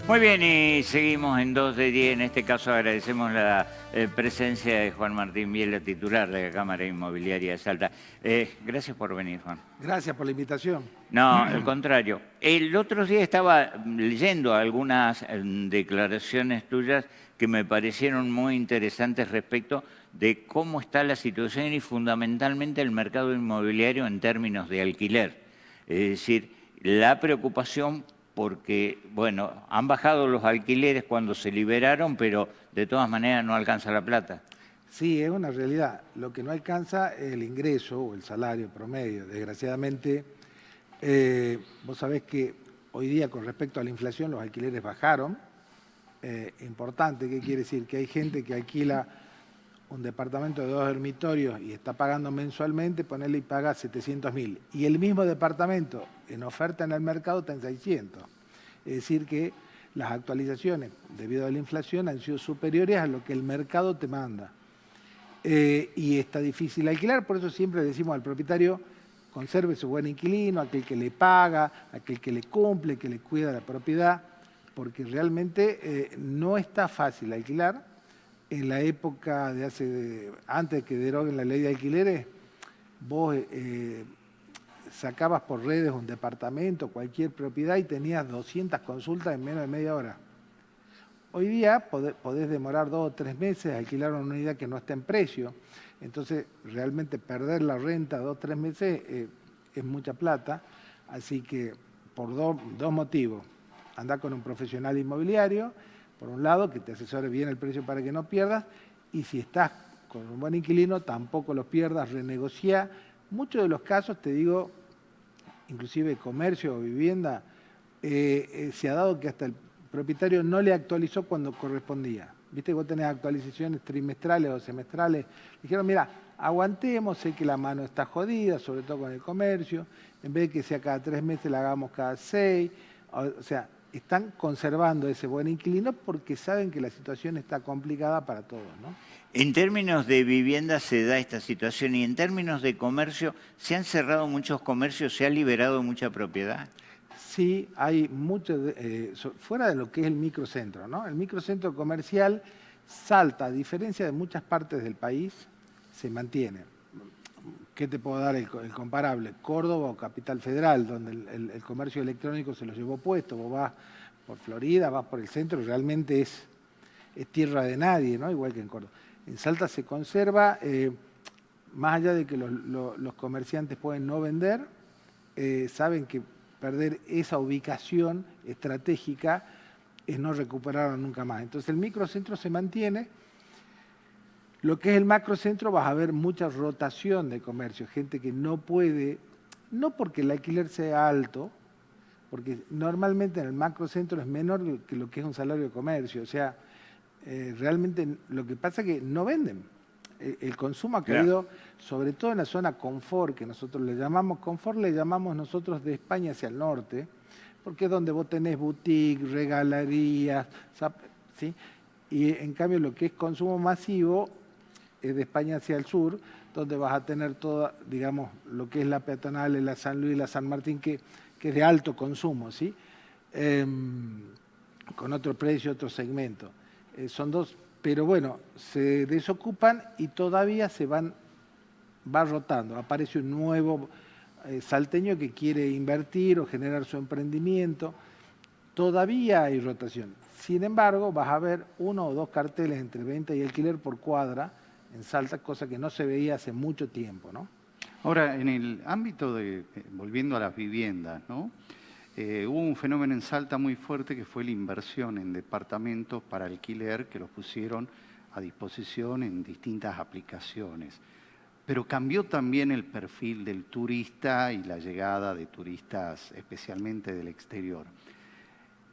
Muy bien, y seguimos en 2 de 10. En este caso agradecemos la presencia de Juan Martín Biela, titular de la Cámara Inmobiliaria de Salta. Gracias por venir, Juan. Gracias por la invitación. No, al contrario. El otro día estaba leyendo algunas declaraciones tuyas que me parecieron muy interesantes respecto de cómo está la situación y fundamentalmente el mercado inmobiliario en términos de alquiler. Es decir, la preocupación porque, bueno, han bajado los alquileres cuando se liberaron, pero de todas maneras no alcanza la plata. Sí, es una realidad. Lo que no alcanza es el ingreso o el salario promedio. Desgraciadamente, vos sabés que hoy día con respecto a la inflación los alquileres bajaron. Importante, ¿qué quiere decir? Que hay gente que alquila un departamento de 2 dormitorios y está pagando mensualmente, ponele y paga 700.000. Y el mismo departamento en oferta en el mercado está en 600. Es decir que las actualizaciones debido a la inflación han sido superiores a lo que el mercado te manda. Y está difícil alquilar, por eso siempre decimos al propietario, conserve su buen inquilino, aquel que le paga, aquel que le cumple, que le cuida la propiedad, porque realmente no está fácil alquilar. En la época antes que deroguen la ley de alquileres, vos sacabas por redes un departamento, cualquier propiedad y tenías 200 consultas en menos de media hora. Hoy día podés demorar 2 o 3 meses a alquilar una unidad que no está en precio. Entonces, realmente perder la renta 2 o 3 meses es mucha plata. Así que, por dos motivos. Andá con un profesional inmobiliario, por un lado, que te asesore bien el precio para que no pierdas. Y si estás con un buen inquilino, tampoco los pierdas, renegociá. Muchos de los casos, te digo, inclusive comercio o vivienda, se ha dado que hasta el propietario no le actualizó cuando correspondía. Viste que vos tenés actualizaciones trimestrales o semestrales. Dijeron, mira, aguantemos, sé que la mano está jodida, sobre todo con el comercio. En vez de que sea cada 3 meses, la hagamos cada 6. O sea, están conservando ese buen inquilino porque saben que la situación está complicada para todos, ¿no? En términos de vivienda se da esta situación y en términos de comercio, ¿se han cerrado muchos comercios, se ha liberado mucha propiedad? Sí, hay mucho, fuera de lo que es el microcentro, ¿no? El microcentro comercial Salta, a diferencia de muchas partes del país, se mantiene. ¿Qué te puedo dar el comparable? Córdoba o Capital Federal, donde el comercio electrónico se lo llevó puesto. Vos vas por Florida, vas por el centro, realmente es tierra de nadie, ¿no? Igual que en Córdoba. En Salta se conserva, más allá de que los comerciantes pueden no vender, saben que perder esa ubicación estratégica es no recuperarla nunca más. Entonces el microcentro se mantiene. Lo que es el macrocentro vas a ver mucha rotación de comercio, gente que no puede, no porque el alquiler sea alto, porque normalmente en el macrocentro es menor que lo que es un salario de comercio. O sea, realmente lo que pasa es que no venden. El consumo ha caído, sobre todo en la zona confort, que nosotros le llamamos confort, le llamamos nosotros de España hacia el norte, porque es donde vos tenés boutique, regalerías, ¿sí? Y en cambio lo que es consumo masivo es de España hacia el sur, donde vas a tener toda, digamos, lo que es la peatonal, la San Luis, la San Martín, que es de alto consumo, ¿sí? Con otro precio, otro segmento. Son dos, pero bueno, se desocupan y todavía va rotando. Aparece un nuevo salteño que quiere invertir o generar su emprendimiento. Todavía hay rotación. Sin embargo, vas a ver 1 o 2 carteles entre venta y alquiler por cuadra en Salta, cosa que no se veía hace mucho tiempo, ¿no? Ahora, en el ámbito volviendo a las viviendas, ¿no? Hubo un fenómeno en Salta muy fuerte que fue la inversión en departamentos para alquiler que los pusieron a disposición en distintas aplicaciones. Pero cambió también el perfil del turista y la llegada de turistas, especialmente del exterior.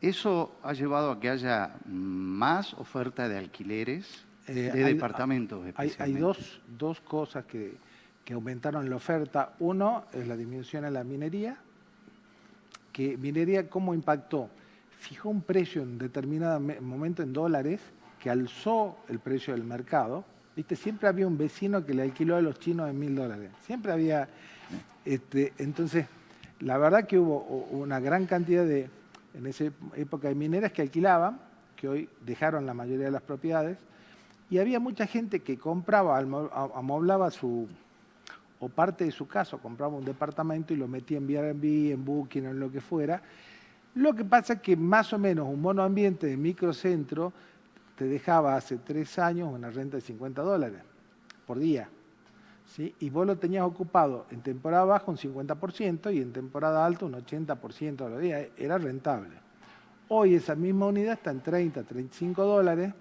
¿Eso ha llevado a que haya más oferta de alquileres de departamentos especialmente? Hay dos cosas que aumentaron la oferta. Uno es la disminución en la minería. Que minería, ¿cómo impactó? Fijó un precio en determinado momento en dólares que alzó el precio del mercado. ¿Viste? Siempre había un vecino que le alquiló a los chinos en $1000. Siempre había... entonces, la verdad que hubo una gran cantidad de... en esa época de mineras que alquilaban, que hoy dejaron la mayoría de las propiedades, y había mucha gente que compraba, amoblaba o parte de su casa, compraba un departamento y lo metía en Airbnb, en Booking o en lo que fuera. Lo que pasa es que más o menos un monoambiente de microcentro te dejaba hace 3 años una renta de $50 por día, ¿sí? Y vos lo tenías ocupado en temporada baja un 50% y en temporada alta un 80% de los días. Era rentable. Hoy esa misma unidad está en $30, $35.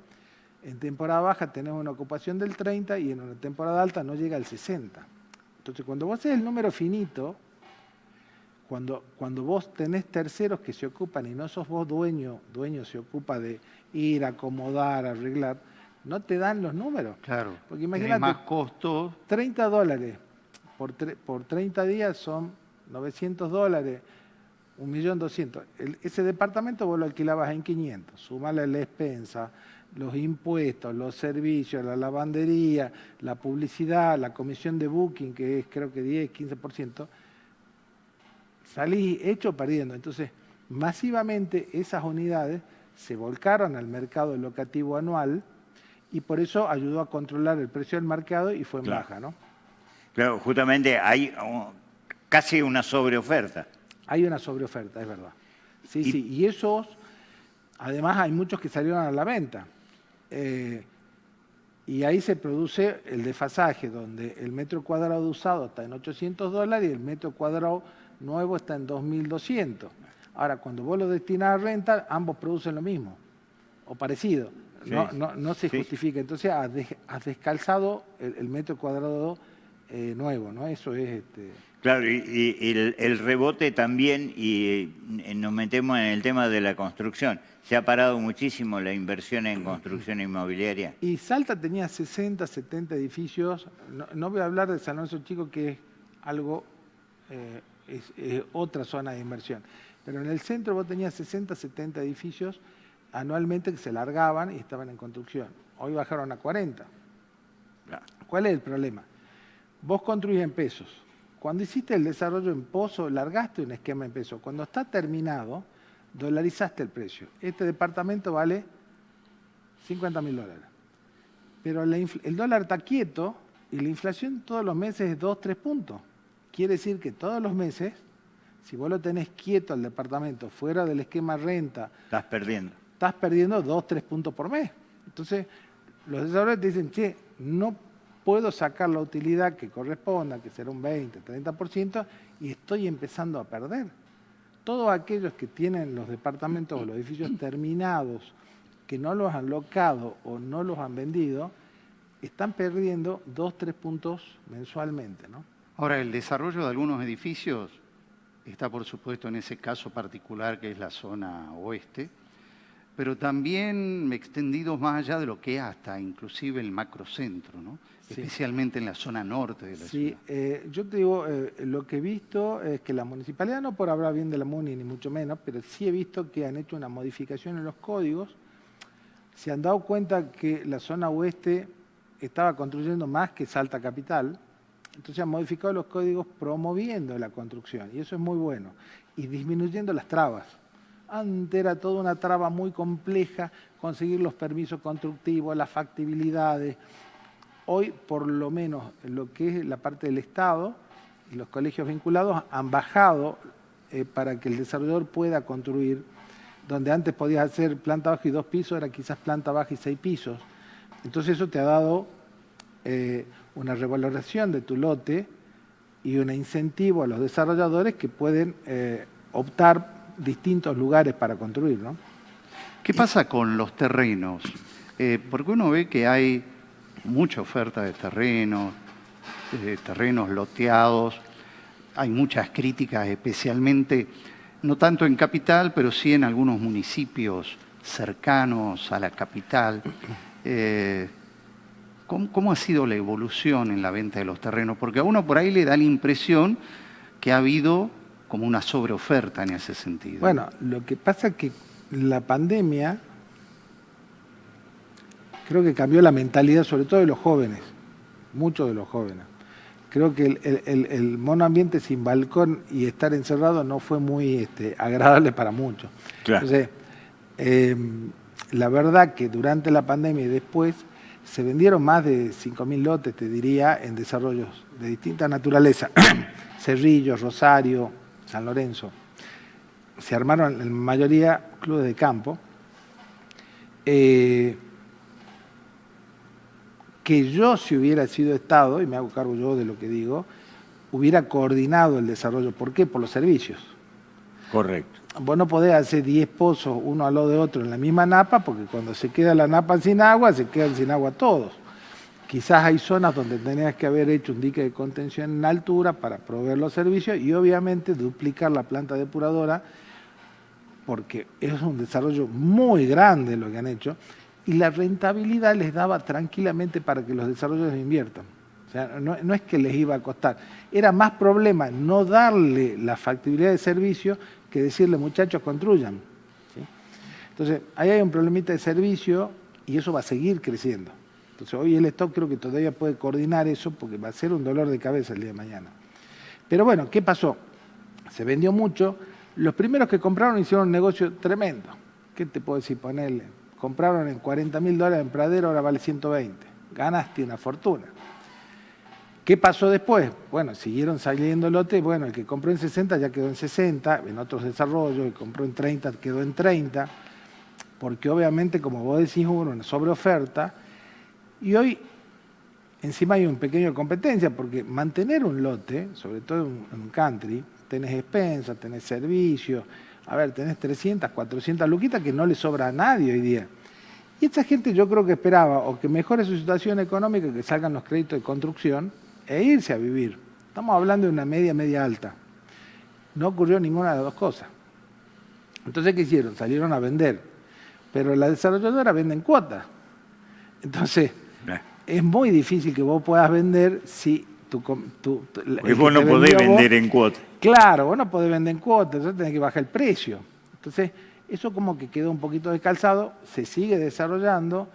En temporada baja tenés una ocupación del 30% y en una temporada alta no llega al 60%. Entonces, cuando vos haces el número finito, cuando vos tenés terceros que se ocupan y no sos vos dueño se ocupa de ir, acomodar, arreglar, no te dan los números. Claro, porque imagínate, más costos. $30 por 30 días son $900, 1.200.000. Ese departamento vos lo alquilabas en 500, sumale la expensa, los impuestos, los servicios, la lavandería, la publicidad, la comisión de booking, que es creo que 10, 15%, salís hecho perdiendo. Entonces, masivamente esas unidades se volcaron al mercado locativo anual y por eso ayudó a controlar el precio del mercado y fue en baja, ¿no? Claro, justamente hay casi una sobreoferta. Hay una sobreoferta, es verdad. Sí, sí. Y esos, además hay muchos que salieron a la venta. Y ahí se produce el desfasaje, donde el metro cuadrado usado está en $800 y el metro cuadrado nuevo está en 2.200. Ahora, cuando vos lo destinás a renta, ambos producen lo mismo, o parecido. No se justifica. Entonces, has descalzado el metro cuadrado nuevo, ¿no? Eso es... Claro, y el rebote también, y nos metemos en el tema de la construcción. ¿Se ha parado muchísimo la inversión en construcción inmobiliaria? Y Salta tenía 60, 70 edificios. No voy a hablar de San Lorenzo Chico, que es algo, es otra zona de inversión. Pero en el centro vos tenías 60, 70 edificios anualmente que se largaban y estaban en construcción. Hoy bajaron a 40. ¿Cuál es el problema? Vos construís en pesos. Cuando hiciste el desarrollo en pozo, largaste un esquema en pesos. Cuando está terminado, dolarizaste el precio. Este departamento vale $50.000. Pero el dólar está quieto y la inflación todos los meses es 2, 3 puntos. Quiere decir que todos los meses, si vos lo tenés quieto al departamento, fuera del esquema renta, estás perdiendo. Estás perdiendo 2, 3 puntos por mes. Entonces, los desarrolladores te dicen, che, no puedo sacar la utilidad que corresponda, que será un 20, 30%, y estoy empezando a perder. Todos aquellos que tienen los departamentos o los edificios terminados, que no los han locado o no los han vendido, están perdiendo 2, 3 puntos mensualmente, ¿no? Ahora, el desarrollo de algunos edificios está, por supuesto, en ese caso particular que es la zona oeste, pero también extendidos más allá de lo que es hasta inclusive el macrocentro, ¿no? Sí. Especialmente en la zona norte de la ciudad. Sí, yo te digo, lo que he visto es que la municipalidad, no por hablar bien de la MUNI ni mucho menos, pero sí he visto que han hecho una modificación en los códigos. Se han dado cuenta que la zona oeste estaba construyendo más que Salta Capital, entonces han modificado los códigos promoviendo la construcción, y eso es muy bueno, y disminuyendo las trabas. Antes era toda una traba muy compleja, conseguir los permisos constructivos, las factibilidades. Hoy, por lo menos, lo que es la parte del Estado y los colegios vinculados han bajado para que el desarrollador pueda construir, donde antes podías hacer planta baja y 2 pisos, ahora quizás planta baja y 6 pisos. Entonces eso te ha dado una revaloración de tu lote y un incentivo a los desarrolladores que pueden optar distintos lugares para construir, ¿no? ¿Qué pasa con los terrenos? Porque uno ve que hay mucha oferta de terrenos loteados, hay muchas críticas, especialmente, no tanto en capital, pero sí en algunos municipios cercanos a la capital. ¿Cómo ha sido la evolución en la venta de los terrenos? Porque a uno por ahí le da la impresión que ha habido como una sobreoferta en ese sentido. Bueno, lo que pasa es que la pandemia creo que cambió la mentalidad, sobre todo de los jóvenes, muchos de los jóvenes. creo que el monoambiente sin balcón y estar encerrado no fue muy agradable para muchos. Claro. Entonces, la verdad que durante la pandemia y después se vendieron más de 5.000 lotes, te diría, en desarrollos de distinta naturaleza. Cerrillos, Rosario, San Lorenzo. Se armaron en mayoría clubes de campo. Que yo, si hubiera sido Estado, y me hago cargo yo de lo que digo, hubiera coordinado el desarrollo. ¿Por qué? Por los servicios. Correcto. Vos no podés hacer 10 pozos uno al lado de otro en la misma napa, porque cuando se queda la napa sin agua, se quedan sin agua todos. Quizás hay zonas donde tenías que haber hecho un dique de contención en altura para proveer los servicios y obviamente duplicar la planta depuradora, porque es un desarrollo muy grande lo que han hecho, y la rentabilidad les daba tranquilamente para que los desarrolladores inviertan. O sea, no es que les iba a costar. Era más problema no darle la factibilidad de servicio que decirle, muchachos, construyan. ¿Sí? Entonces, ahí hay un problemita de servicio y eso va a seguir creciendo. Entonces, hoy el Estado creo que todavía puede coordinar eso porque va a ser un dolor de cabeza el día de mañana. Pero bueno, ¿qué pasó? Se vendió mucho. Los primeros que compraron hicieron un negocio tremendo. ¿Qué te puedo decir? Ponerle. Compraron en $40.000 en Pradero, ahora vale 120. Ganaste una fortuna. ¿Qué pasó después? Bueno, siguieron saliendo lotes. Bueno, el que compró en 60 ya quedó en 60. En otros desarrollos, el que compró en 30 quedó en 30. Porque obviamente, como vos decís, hubo una sobreoferta. Y hoy, encima hay un pequeño competencia, porque mantener un lote, sobre todo en un country, tenés expensas, tenés servicios, a ver, tenés 300, 400 luquitas que no le sobra a nadie hoy día. Y esta gente yo creo que esperaba o que mejore su situación económica, que salgan los créditos de construcción e irse a vivir. Estamos hablando de una media alta. No ocurrió ninguna de las dos cosas. Entonces, ¿qué hicieron? Salieron a vender. Pero la desarrolladora vende en cuotas. Entonces, es muy difícil que vos puedas vender si y vos no podés vender en cuotas. Claro, vos no podés vender en cuotas, entonces tenés que bajar el precio. Entonces, eso como que quedó un poquito descalzado, se sigue desarrollando.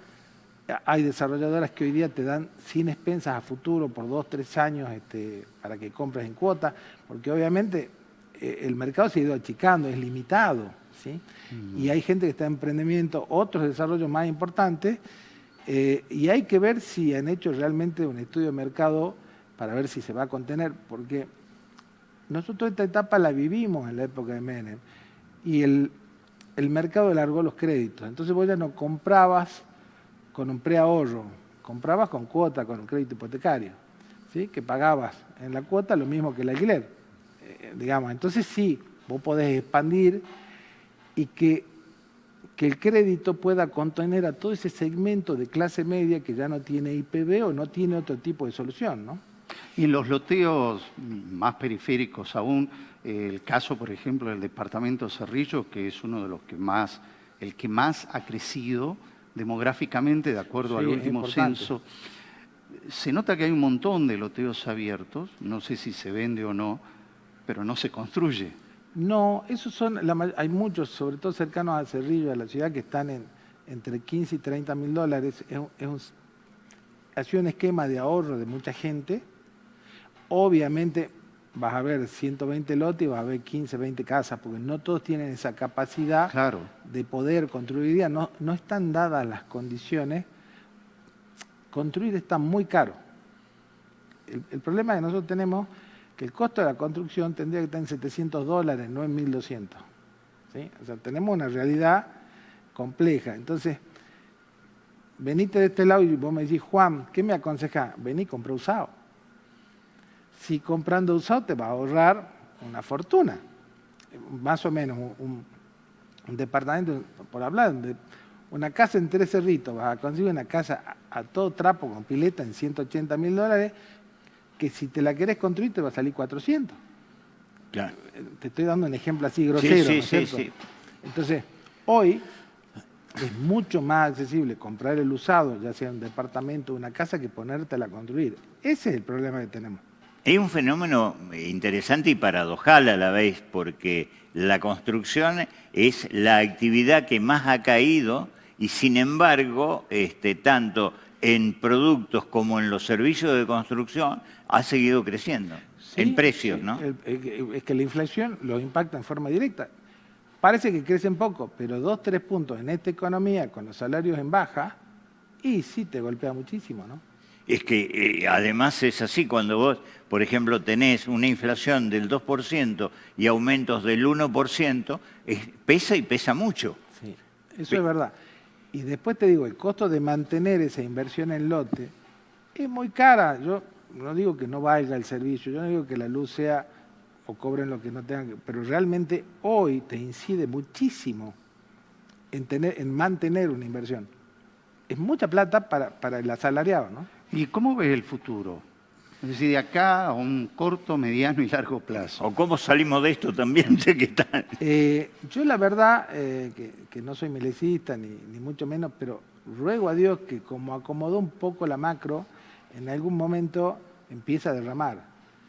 Hay desarrolladoras que hoy día te dan sin expensas a futuro por 2, 3 años para que compres en cuota, porque obviamente el mercado se ha ido achicando, es limitado, ¿sí? Y hay gente que está en emprendimiento, otros desarrollos más importantes, y hay que ver si han hecho realmente un estudio de mercado para ver si se va a contener, porque nosotros esta etapa la vivimos en la época de Menem, y el mercado largó los créditos, entonces vos ya no comprabas con un preahorro, comprabas con cuota, con un crédito hipotecario, ¿sí? Que pagabas en la cuota lo mismo que el alquiler, digamos. Entonces sí, vos podés expandir y que el crédito pueda contener a todo ese segmento de clase media que ya no tiene IPB o no tiene otro tipo de solución, ¿no? Y los loteos más periféricos aún, el caso, por ejemplo, del departamento Cerrillo, que es uno de los que más, el que más ha crecido demográficamente, de acuerdo al último censo. Se nota que hay un montón de loteos abiertos, no sé si se vende o no, pero no se construye. No, esos son, hay muchos, sobre todo cercanos a Cerrillo, a la ciudad, que están entre 15 y 30 mil dólares. Ha sido un esquema de ahorro de mucha gente. Obviamente vas a ver 120 lotes y vas a ver 15, 20 casas, porque no todos tienen esa capacidad de poder construir. Hoy día no están dadas las condiciones. Construir está muy caro. El problema que nosotros tenemos que el costo de la construcción tendría que estar en $700, no en 1.200. ¿Sí? O sea, tenemos una realidad compleja. Entonces, venite de este lado y vos me decís, Juan, ¿qué me aconsejás? Vení, compra usado. Si comprando usado te va a ahorrar una fortuna. Más o menos un departamento, por hablar, una casa en 3 Cerritos, vas a conseguir una casa a todo trapo con pileta en $180.000, que si te la querés construir te va a salir 400. Claro. Te estoy dando un ejemplo así grosero, ¿no es cierto? Sí. Entonces, hoy es mucho más accesible comprar el usado, ya sea un departamento o una casa, que ponértela a construir. Ese es el problema que tenemos. Es un fenómeno interesante y paradojal a la vez, porque la construcción es la actividad que más ha caído y, sin embargo, tanto en productos como en los servicios de construcción ha seguido creciendo Sí, en precios, sí, ¿no? es que la inflación lo impacta en forma directa. Parece que crecen poco, pero 2, 3 puntos en esta economía con los salarios en baja, y sí te golpea muchísimo, ¿no? Es que además es así, cuando vos, por ejemplo, tenés una inflación del 2% y aumentos del 1%, pesa y pesa mucho. Sí, eso es verdad. Y después te digo, el costo de mantener esa inversión en lote es muy cara. Yo no digo que no valga el servicio, yo no digo que la luz sea o cobren lo que no tengan que, pero realmente hoy te incide muchísimo en mantener una inversión. Es mucha plata para el asalariado, ¿no? ¿Y cómo ves el futuro? Es decir, de acá a un corto, mediano y largo plazo. ¿O cómo salimos de esto también? Sé que está... Yo la verdad, que no soy milecista ni mucho menos, pero ruego a Dios que como acomodó un poco la macro, en algún momento empieza a derramar,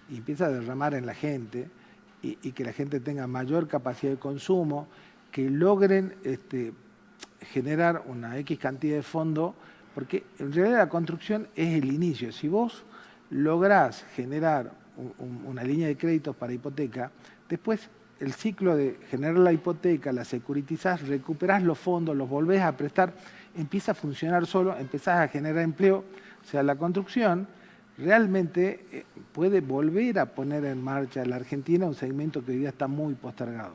y empieza a derramar en la gente, y que la gente tenga mayor capacidad de consumo, que logren generar una X cantidad de fondo, porque en realidad la construcción es el inicio. Si vos lográs generar una línea de créditos para hipoteca, después el ciclo de generar la hipoteca, la securitizás, recuperás los fondos, los volvés a prestar, empieza a funcionar solo, empezás a generar empleo. O sea, la construcción realmente puede volver a poner en marcha la Argentina, un segmento que hoy día está muy postergado.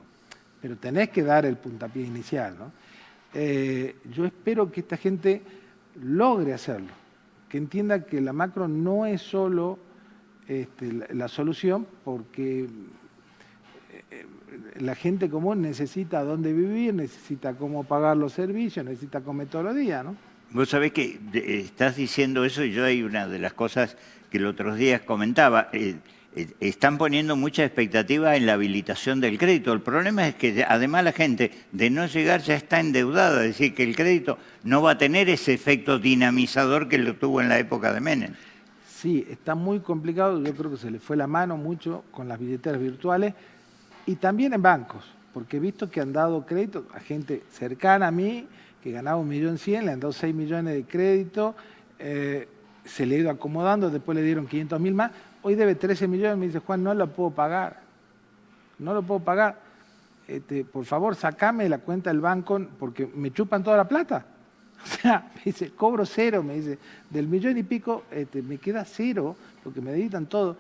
Pero tenés que dar el puntapié inicial, ¿no? Yo espero que esta gente logre hacerlo, que entienda que la macro no es solo la solución, porque la gente común necesita dónde vivir, necesita cómo pagar los servicios, necesita comer todos los días, ¿no? Vos sabés que estás diciendo eso y yo hay una de las cosas que los otros días comentaba. Están poniendo mucha expectativa en la habilitación del crédito. El problema es que además la gente de no llegar ya está endeudada, es decir, que el crédito no va a tener ese efecto dinamizador que lo tuvo en la época de Menem. Sí, está muy complicado, yo creo que se le fue la mano mucho con las billeteras virtuales y también en bancos, porque he visto que han dado crédito a gente cercana a mí, que ganaba 1.100.000, le han dado 6 millones de crédito, se le ha ido acomodando, después le dieron 500.000 más, hoy debe 13 millones, me dice Juan, no lo puedo pagar, no lo puedo pagar, por favor sacame la cuenta del banco porque me chupan toda la plata. O sea, me dice, cobro cero, me dice, del 1.000.000 y pico me queda cero porque me dedican todo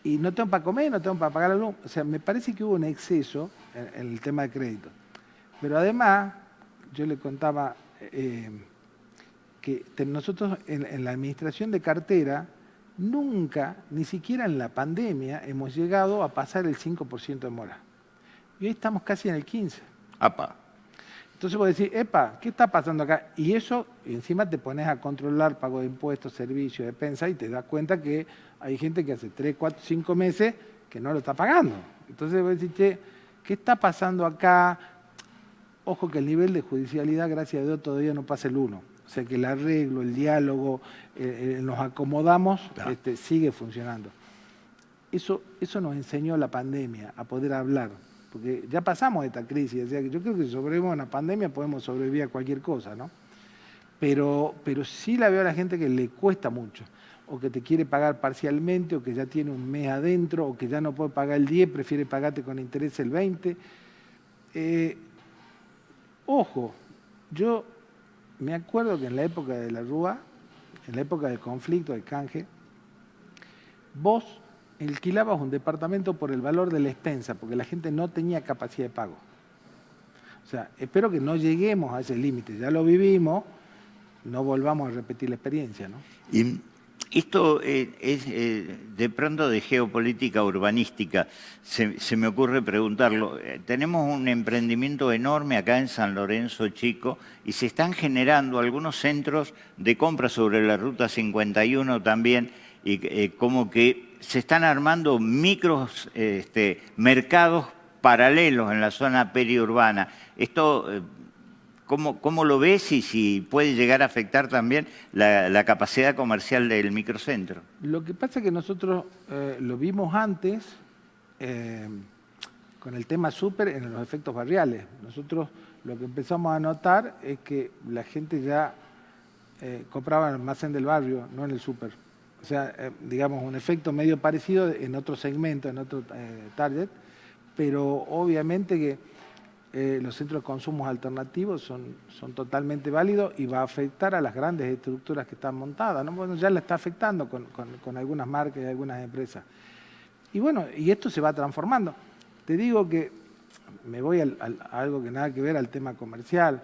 y no tengo para comer, no tengo para pagar la luz. O sea, me parece que hubo un exceso en el tema de crédito. Pero además, yo le contaba que nosotros en la administración de cartera nunca, ni siquiera en la pandemia, hemos llegado a pasar el 5% de mora. Y hoy estamos casi en el 15%. Apa. Entonces vos decís, epa, ¿qué está pasando acá? Y eso, encima te pones a controlar pago de impuestos, servicios, despensa, y te das cuenta que hay gente que hace 3, 4, 5 meses que no lo está pagando. Entonces vos decís, che, ¿qué está pasando acá? Ojo que el nivel de judicialidad, gracias a Dios, todavía no pasa el 1. O sea que el arreglo, el diálogo, nos acomodamos, claro, sigue funcionando. Eso nos enseñó la pandemia, a poder hablar. Porque ya pasamos esta crisis, o sea, que yo creo que si sobrevivimos a una pandemia podemos sobrevivir a cualquier cosa, ¿no? Pero sí la veo a la gente que le cuesta mucho, o que te quiere pagar parcialmente, o que ya tiene un mes adentro, o que ya no puede pagar el 10, prefiere pagarte con interés el 20. Ojo, yo me acuerdo que en la época de la Rúa, en la época del conflicto, del canje, vos alquilabas un departamento por el valor de la expensa, porque la gente no tenía capacidad de pago. O sea, espero que no lleguemos a ese límite, ya lo vivimos, no volvamos a repetir la experiencia, ¿no? Y esto es de pronto de geopolítica urbanística, se me ocurre preguntarlo. Tenemos un emprendimiento enorme acá en San Lorenzo Chico y se están generando algunos centros de compra sobre la Ruta 51 también, y como que se están armando micros mercados paralelos en la zona periurbana. Esto, ¿cómo lo ves y si puede llegar a afectar también la capacidad comercial del microcentro? Lo que pasa es que nosotros lo vimos antes con el tema súper en los efectos barriales. Nosotros lo que empezamos a notar es que la gente ya compraba en el almacén del barrio, no en el súper. O sea, digamos, un efecto medio parecido en otro segmento, en otro target, pero obviamente que los centros de consumo alternativos son totalmente válidos y va a afectar a las grandes estructuras que están montadas, ¿no? Bueno, ya la está afectando con algunas marcas y algunas empresas. Y bueno, y esto se va transformando. Te digo que me voy a algo que nada que ver al tema comercial.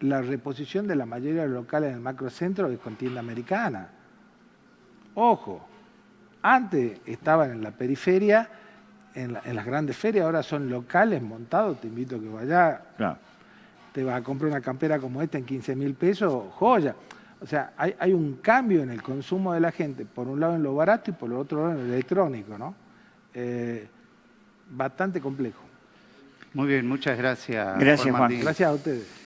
La reposición de la mayoría de los locales en el macrocentro es con tienda americana. Ojo, antes estaban en la periferia, en las grandes ferias, ahora son locales montados. Te invito a que vayas. Claro. Te vas a comprar una campera como esta en 15.000 pesos, joya. O sea, hay un cambio en el consumo de la gente, por un lado en lo barato y por el otro lado en lo electrónico, ¿no? Bastante complejo. Muy bien, muchas gracias. Gracias, Juan. Martín. Gracias a ustedes.